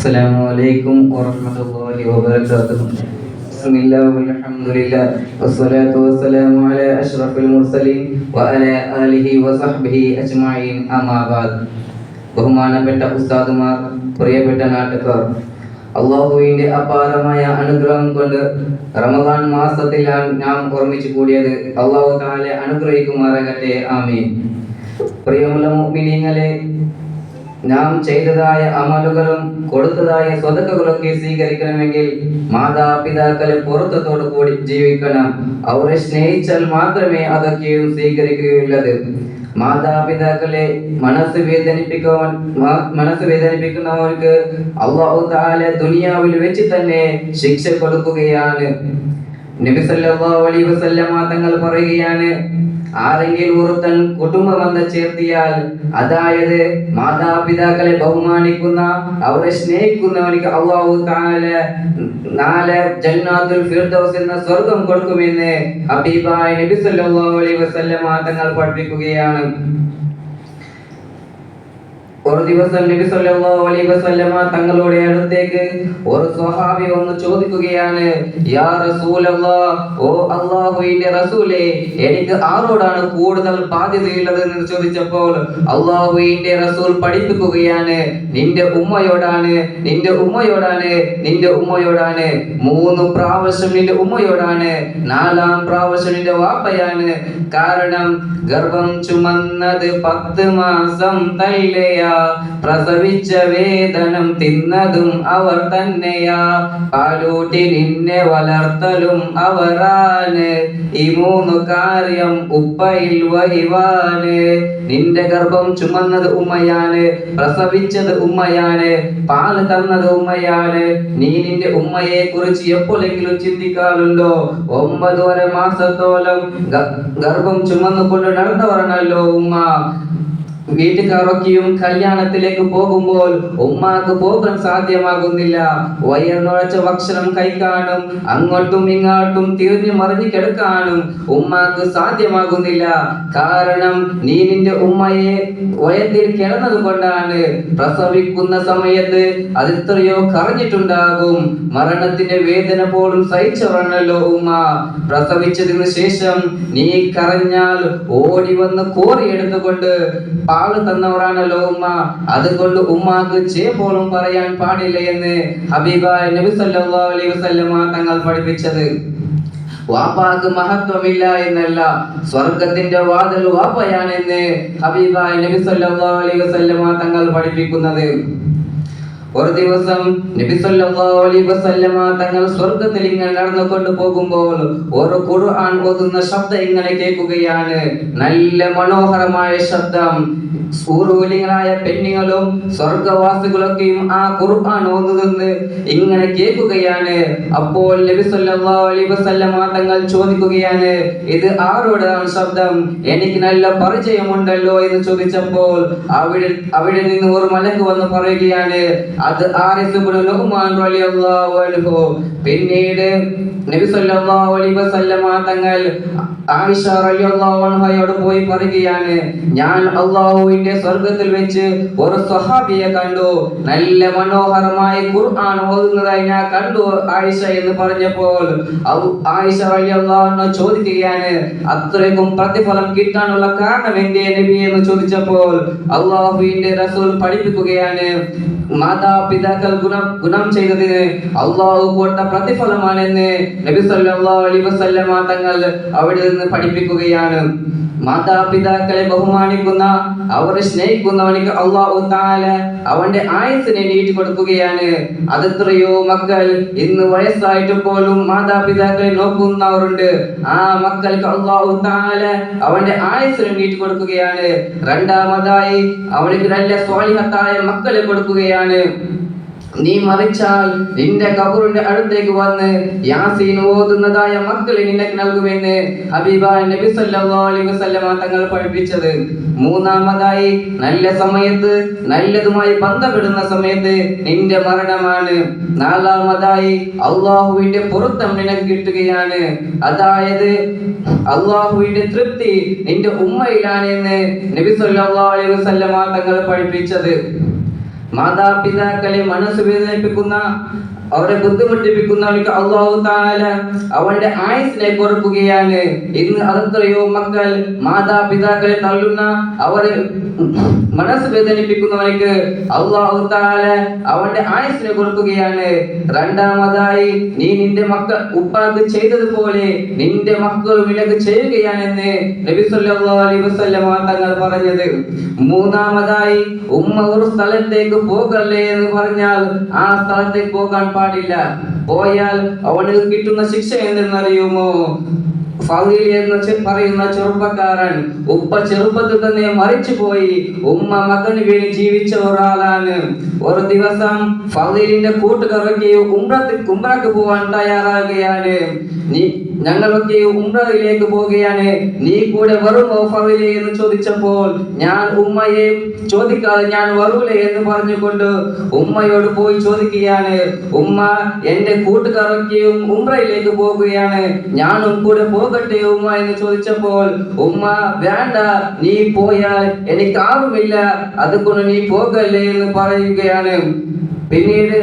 Assalamualaikum warahmatullahi wabarakatuh. Bismillah walhamdulillah wassalatu wassalamu ala ashrafil mursalin wa ala alihi wa sahbihi ajma'in amma ba'd. ബഹുമാനപ്പെട്ട ഉസ്താദുമാർ, പ്രിയപ്പെട്ട നാട്ടുകാർ, അള്ളാഹുവിന്റെ അപാരമായ അനുഗ്രഹം കൊണ്ട് റമദാൻ മാസത്തിലാണ് നാം ഓർമ്മിച്ചു കൂടിയത്. അള്ളാഹു തആല അനുഗ്രഹിക്കുമാറാകട്ടെ. ആമീൻ. പ്രിയമുള്ള മുഅ്മിനീങ്ങളെ, നാം ചെയ്തതായ അമലുകളും കൊടുത്തതായ സ്വതക്കകളൊക്കെ സ്വീകരിക്കണമെങ്കിൽ മാതാപിതാക്കളെ പൊരുത്തത്തോടു കൂടി ജീവിക്കണം. അവരെ സ്നേഹിച്ചാൽ മാത്രമേ അതൊക്കെയും സ്വീകരിക്കുകയുള്ളത്. മാതാപിതാക്കളെ മനസ്സ് വേദനിപ്പിക്കുന്നവർക്ക് അല്ലാഹു തആല ദുനിയാവിൽ വെച്ച് തന്നെ ശിക്ഷ കൊടുക്കുകയാണ്. നബി സല്ലല്ലാഹു അലൈഹി വസല്ലമ തങ്ങൾ പറയുകയാണ്, ആരെങ്കിലും ഒരുത്തൻ കുടുംബബന്ധം ചേർത്തിയാൽ, അതായത് മാതാപിതാക്കളെ ബഹുമാനിക്കുന്ന അവരെ സ്നേഹിക്കുന്നവർക്ക് അല്ലാഹു തആല നാളെ ജന്നാത്തുൽ ഫിർദൗസ് എന്ന സ്വർഗ്ഗം കൊടുക്കുമെന്ന് ഹബീബായ നബി സല്ലല്ലാഹു അലൈഹി വസല്ലമ തങ്ങൾ പഠിപ്പിക്കുകയാണ്. ഒരു ദിവസം നബി സല്ലല്ലാഹു അലൈഹി വസല്ലമ തങ്ങളുടെ അടുത്തേക്ക് ഒരു സ്വഹാബി വന്ന് ചോദിക്കുകയാണ്, യാ റസൂലല്ലാഹ്, ഓ അല്ലാഹുവിന്റെ റസൂലേ, എനിക്ക് ആരോടാണ് കൂടുതൽ ബാധ്യതയുള്ളത് എന്ന് ചോദിച്ചപ്പോൾ അല്ലാഹുവിന്റെ റസൂൽ പഠിപ്പിക്കുകയാണ്, നിന്റെ ഉമ്മയോടാണ്, നിന്റെ ഉമ്മയോടാണ്, നിന്റെ ഉമ്മയോടാണ്. 3 പ്രാവശ്യം നിന്റെ ഉമ്മയോടാണ്, 4ാം പ്രാവശ്യം നിന്റെ വാപ്പയാണ്. കാരണം ഗർഭം ചുമന്നത് 10 മാസം തള്ളയാ, പ്രസവിച്ച വേദനം തിന്നതും അവർ തന്നെയാ, പാലൂട്ടി നിന്നെ വളർത്തലും അവരാണ്. ഈ 3 കാര്യം ഉപ്പയിൽ വഹിവാണ്. നിന്റെ ഗർഭം ചുമന്നത് ഉമ്മയാണ്, പ്രസവിച്ചത് ഉമ്മയാണ്, പാല് തന്നത് ഉമ്മയാണ്. നീ നിന്റെ ഉമ്മയെ കുറിച്ച് എപ്പോഴെങ്കിലും ചിന്തിക്കാറുണ്ടോ? 9 മാസത്തോളം ഗർഭം ചുമന്നുകൊണ്ട് നടന്നവരാണല്ലോ ഉമ്മ. വീട്ടുകാരൊക്കെയും കല്യാണത്തിലേക്ക് പോകുമ്പോൾ ഉമ്മാക്ക് പോകാൻ സാധ്യമാകുന്നില്ല. വയറിനുറച്ച ഭക്ഷണം കഴിക്കാനും അങ്ങോട്ടും ഇങ്ങോട്ടും തിരിഞ്ഞു മറിഞ്ഞു കിടക്കാനും ഉമ്മാക്ക് സാധ്യമാകുന്നില്ല. കാരണം നീ നിന്റെ ഉമ്മയെ വയറ്റിൽ കിടന്നത് കൊണ്ടാണ്. പ്രസവിക്കുന്ന സമയത്ത് അത് എത്രയോ കരഞ്ഞിട്ടുണ്ടാകും. മരണത്തിന്റെ വേദന പോലും സഹിച്ചവരാണല്ലോ ഉമ്മ. പ്രസവിച്ചതിന് ശേഷം നീ കരഞ്ഞാൽ ഓടി വന്ന് കോരിയെടുത്തുകൊണ്ട് പാല് തന്നവരാണല്ലോ ഉമ്മ. അതുകൊണ്ട് ഉമ്മാക്ക് ചേ പോലും പറയാൻ പാടില്ല എന്ന് ഹബീബായ നബി സല്ലല്ലാഹു അലൈഹി വസല്ലമ തങ്ങൾ പഠിപ്പിച്ചത്. വാപ്പാക്ക് മഹത്വമില്ല എന്നല്ല, സ്വർഗത്തിന്റെ വാതിൽ വാപ്പയാണെന്ന് ഹബീബായ നബി സല്ലല്ലാഹു അലൈഹി വസല്ലമ തങ്ങൾ പഠിപ്പിക്കുന്നത്. ഒരു ദിവസം നബി സല്ലല്ലാഹു അലൈഹി വസല്ലമ തങ്ങൾ സ്വർഗ്ഗത്തിൽ ഇങ്ങനെ നടന്നുകൊണ്ട് പോകുമ്പോൾ ഒരു ഖുർആൻ ഓതുന്ന ശബ്ദം ഇങ്ങനെ കേൾക്കുകയാണ്. നല്ല മനോഹരമായ ശബ്ദം. സൂറൂലികളായ പെണ്ണുങ്ങളും സ്വർഗവാസികളൊക്കെയും ആ ഖുർആൻ ഓതുന്നത് ഇങ്ങനെ കേൾക്കുകയാണ്. അപ്പോൾ നബി സല്ലല്ലാഹു അലൈഹി വസല്ലമ തങ്ങൾ ചോദിക്കുകയാണ്, ഇത് ആരോടാണ് ശബ്ദം? എനിക്ക് നല്ല പരിചയമുണ്ടല്ലോ എന്ന് ചോദിച്ചപ്പോൾ അവിടെ നിന്ന് ഒരു മലക്ക് വന്ന് പറയുകയാണ്, അത് ആരിസ് ഇബ്നു നുഅ്മാൻ റളിയല്ലാഹു അൻഹു. പിന്നീട് നബി സല്ലല്ലാഹു അലൈഹി വസല്ലമ തങ്ങൾ ആയിഷ റളിയല്ലാഹു അൻഹയോട് പോയി പറയുകയാണ്, ഞാൻ അല്ലാഹുവിന്റെ സ്വർഗ്ഗത്തിൽ വെച്ച് ഒരു സ്വഹാബിയെ കണ്ടു, നല്ല മനോഹരമായ ഖുർആൻ ഓതുന്നതായി ഞാൻ കണ്ടു ആയിഷ എന്ന് പറഞ്ഞപ്പോൾ ആയിഷ റളിയല്ലാഹു അൻഹ ചോദിക്കുകയാണ്, അത്രയ്ക്കും പ്രതിഫലം കിട്ടാനുള്ള കാരണം എന്തേ നബി എന്ന് ചോദിച്ചപ്പോൾ അല്ലാഹുവിന്റെ റസൂൽ പഠിപ്പിക്കുകയാണ്, മാതാപിതാക്കൾ ഗുണം ചെയ്തതിന് അല്ലാഹു കൊടുത്ത പ്രതിഫലമാണെന്ന് നബി സല്ലല്ലാഹു അലൈഹി വസല്ലമ തങ്ങൾ അവിടെ നിന്ന് പഠിപ്പിക്കുകയാണ്. മാതാപിതാക്കളെ ബഹുമാനിക്കുന്ന അവരെ സ്നേഹിക്കുന്നവനിക്ക് അല്ലാഹു തആല അവന്റെ ആയുസ്സിനെ നീട്ടി കൊടുക്കുകയാണ്. അതെത്രയോ മക്കൾ ഇന്ന് വയസ്സായിട്ട് പോലും മാതാപിതാക്കളെ നോക്കുന്നവരുണ്ട്. ആ മക്കൾക്ക് അല്ലാഹു തആല അവന്റെ ആയുസ്സിനെ നീട്ടി കൊടുക്കുകയാണ്. രണ്ടാമതായി അവർക്ക് നല്ല സ്വാലിഹത്തായ മക്കളെ കൊടുക്കുകയാണ്. നീ മരിച്ചാൽ നിന്റെ ഖബറിന്റെ അടുത്തേക്ക് വന്ന് യാസീൻ ഓതുന്നതായ മക്കളെ നിനക്ക് നൽകുമെന്ന് ഹബീബായ നബി സല്ലല്ലാഹു അലൈഹി വസല്ലമ തങ്ങൾ പഠിപ്പിച്ചത്. മൂന്നാമതായി നല്ല സമയത്ത് നല്ലതുമായി ബന്ധപ്പെടുന്ന സമയത്ത് നിന്റെ മരണമാണ്. നാലാമതായി അല്ലാഹുവിന്റെ പൊരുത്തം നിനക്ക് കിട്ടുകയാണ്. അതായത് അല്ലാഹുവിന്റെ തൃപ്തി നിന്റെ ഉമ്മയിലാണ് എന്ന് നബി സല്ലല്ലാഹു അലൈഹി വസല്ലമ തങ്ങൾ പഠിപ്പിച്ചത്. മാതാപിതാക്കളെ മനസ്സ് വേദനിപ്പിക്കുന്ന, അവരെ ബുദ്ധിമുട്ടിപ്പിക്കുന്നവർക്ക് അല്ലാഹു തആല അവന്റെ ആയുസ്സിനെ കൊടുക്കുകയാണ്. ഇന്ന് അതെത്രയോ മക്കൾ മാതാപിതാക്കളെ തള്ളുന്ന, അവരെ മനസ്സ് വേദനിപ്പിക്കുന്നവർക്ക് അല്ലാഹു തആല അവന്റെ ആയുസ്സിനെ കൊടുക്കുകയാണ്. രണ്ടാമതായി, നീ നിന്റെ മക്കൾ ഉപ്പാക്ക് ചെയ്തതുപോലെ നിന്റെ മക്കളും നിനക്ക് ചെയ്യുകയാണെന്ന് നബി സല്ലല്ലാഹു അലൈഹി വസല്ലം തങ്ങൾ പറഞ്ഞത്. മൂന്നാമതായി, ഉമ്മ ഒരു സ്ഥലത്തേക്ക് പോകല്ലേ എന്ന് പറഞ്ഞാൽ ആ സ്ഥലത്തേക്ക് പോകാൻ പാടില്ല. പോയാൽ അവന് കിട്ടുന്ന ശിക്ഷ എന്തെന്നറിയുമോ? ഫളീൽ എന്ന് പറയുന്ന ചെറുപ്പക്കാരൻ, ഉപ്പ ചെറുപ്പത്തിൽ തന്നെ മരിച്ചുപോയി, ഉമ്മ മകന് വേണ്ടി ജീവിച്ച ഒരാളാണ്. ഒരു ദിവസം ഫളീലിന്റെ കൂട്ടുകാരൊക്കെ ഉംറക്ക് പോവാൻ തയ്യാറാകുകയാണ്. ഞങ്ങളൊക്കെ ഉംറയിലേക്ക് പോവുകയാണ്, നീ കൂടെ വരുമോ ഫളീലെ എന്ന് ചോദിച്ചപ്പോൾ, ഞാൻ ഉമ്മയെ ചോദിക്കാതെ ഞാൻ വരൂല എന്ന് പറഞ്ഞുകൊണ്ട് ഉമ്മയോട് പോയി ചോദിക്കുകയാണ്, ഉമ്മ എന്റെ കൂട്ടുകാരൊക്കെയും ഉംറയിലേക്ക് പോകുകയാണ്, ഞാനും കൂടെ പോകട്ടെ ഉമ്മ എന്ന് ചോദിച്ചപ്പോൾ, ഉമ്മ വേണ്ട, നീ പോയാൽ എനിക്ക് ആരുമില്ല, അതുകൊണ്ട് നീ പോകല്ലേ എന്ന് പറയുകയാണ്. പിന്നീട്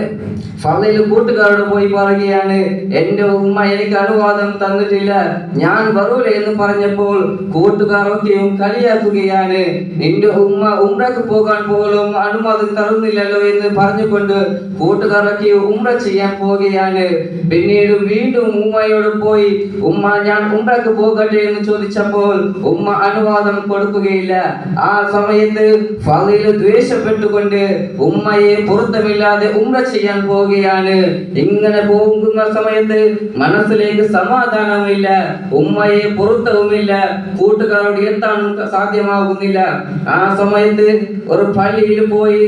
ഫളീൽ കൂട്ടുകാരോട് പോയി പറയുകയാണ്, എന്റെ ഉമ്മ എനിക്ക് അനുവാദം തന്നിട്ടില്ല, ഞാൻ വരൂല എന്ന് പറഞ്ഞപ്പോൾ കൂട്ടുകാരൊക്കെയും കളിയാക്കുകയാണ്. നിന്റെ ഉമ്മ ഉംറക്ക് പോകാൻ പോലും അനുവാദം തരുന്നില്ലല്ലോ എന്ന് പറഞ്ഞുകൊണ്ട് കൂട്ടുകാരൊക്കെ ഉംറ ചെയ്യാൻ പോവുകയാണ്. പിന്നീട് വീണ്ടും ഉമ്മയോട് പോയി, ഉമ്മ ഞാൻ ഉംറക്ക് പോകട്ടെ എന്ന് ചോദിച്ചപ്പോൾ ഉമ്മ അനുവാദം കൊടുക്കുകയില്ല. ആ സമയത്ത് ഫളീൽ ദ്വേഷപ്പെട്ടുകൊണ്ട് ഉമ്മയെ പൊരുത്തമില്ലാതെ ഉംറ ചെയ്യാൻ പോവുകയാണ്. ഇങ്ങനെ പോകുന്ന സമയത്ത് മനസ്സിലേക്ക് സമാധാനമില്ല, ഉമ്മയെ പൊരുത്തവുമില്ല, കൂട്ടുകാരോട് എത്താൻ സാധ്യമാകുന്നില്ല. ആ സമയത്ത് ഒരു പള്ളിയിൽ പോയി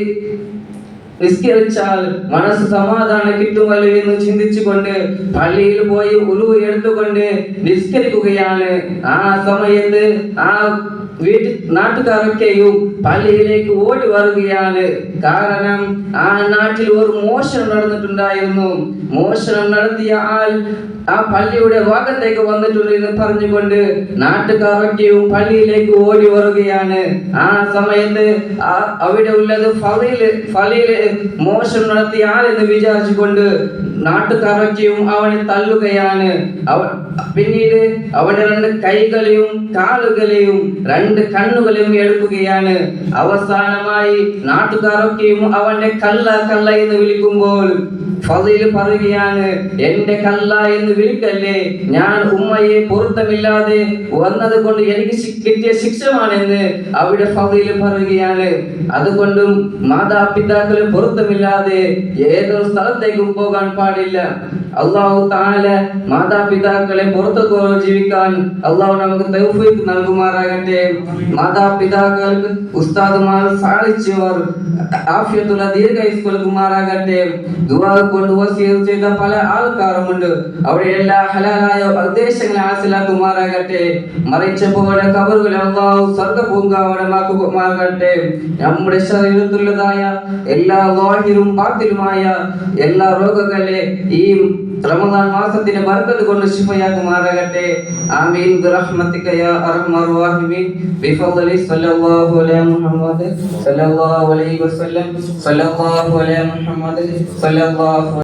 നിസ്കരിച്ചാൽ മനസ്സ് സമാധാനം കിട്ടുമല്ലോ എന്ന് ചിന്തിച്ചുകൊണ്ട് പള്ളിയിൽ പോയി ഉളു എടുത്തുകൊണ്ട് നിസ്കരിക്കുകയാണ്. ആ സമയത്ത് ആ നാട്ടുകാരൊക്കെയും പള്ളിയിലേക്ക് ഓടി വരുകയാണ്. കാരണം ആ നാട്ടിൽ ഒരു മോഷണം നടന്നിട്ടുണ്ടായിരുന്നു. മോഷണം നടത്തിയ ആൾ ആ പള്ളിയുടെ ഭാഗത്തേക്ക് വന്നിട്ടുണ്ട് എന്ന് പറഞ്ഞുകൊണ്ട് നാട്ടുകാരൊക്കെയും പള്ളിയിലേക്ക് ഓടി വരുകയാണ്. ആ സമയത്ത് അവിടെ ഉള്ളത് ഫളീല് മോഷണം നടത്തിയ ആളെന്ന് വിചാരിച്ചുകൊണ്ട് നാട്ടുകാരൊക്കെയും അവനെ തള്ളുകയാണ്. പിന്നീട് അവന്റെ 2 കൈകളെയും കാലുകളെയും 2 കണ്ണുകളെയും എടുക്കുകയാണ്. അവസാനമായി നാട്ടുകാരൊക്കെയും അവന്റെ കള്ള കള്ള എന്ന് വിളിക്കുമ്പോൾ ഫളീൽ പറയുകയാണ്, എന്റെ കള്ള എന്ന് വിളിക്കല്ലേ, ഞാൻ ഉമ്മയെ പൊരുത്തമില്ലാതെ വന്നത് കൊണ്ട് എനിക്ക് കിട്ടിയ ശിക്ഷമാണെന്ന് അവിടെ ഫളീൽ പറയുകയാണ്. അതുകൊണ്ടും മാതാപിതാക്കളെ പൊരുത്തമില്ലാതെ ഏതൊരു സ്ഥലത്തേക്കും പോകാൻ പാടില്ല. അല്ലാഹു തആല മാതാപിതാക്കളെ പൊരുത്തത്തോടെ ജീവിക്കാൻ അല്ലാഹു നമുക്ക് തൗഫീഖ് നൽകുമാറാകട്ടെ. മാതാപിതാക്കൾക്ക് ഉസ്താദുമാർ സാധിച്ചവർ ആഫിയത്തുള്ള ദീർഘായുസ്സ് നൽകുമാറാകട്ടെ. ദുആ കൊണ്ട് വസിയത്ത് ചെയ്ത പല ആൾക്കാരുമുണ്ട്, അവിടെ എല്ലാ ഹലാലായ ഉദ്ദേശങ്ങളെ ഹാസിലാക്കുമാറാകട്ടെ. മരിച്ചപോലെ ഖബറുകളെ അല്ലാഹു സ്വർഗ്ഗ പൂങ്കാവനമാക്കുമാറാകട്ടെ. നമ്മുടെ ശരീരത്തിലുള്ളതായ എല്ലാ ളാഹിറും ബാത്തിലുമായ എല്ലാ രോഗങ്ങളെ ഈ റമദാൻ മാസത്തിന്റെ ബർക്കത്ത് കൊണ്ട് ശിഫയാക്കുമാറാകട്ടെ. ആമീൻ ബിറഹ്മതിക യാ അർഹമർ റഹീമീൻ ബിഫളലി സല്ലല്ലാഹു അലൈഹി മുഹമ്മദ് സല്ലല്ലാഹു അലൈഹി വസല്ലം സല്ലല്ലാഹു അലൈഹി മുഹമ്മദ് സല്ലല്ലാഹു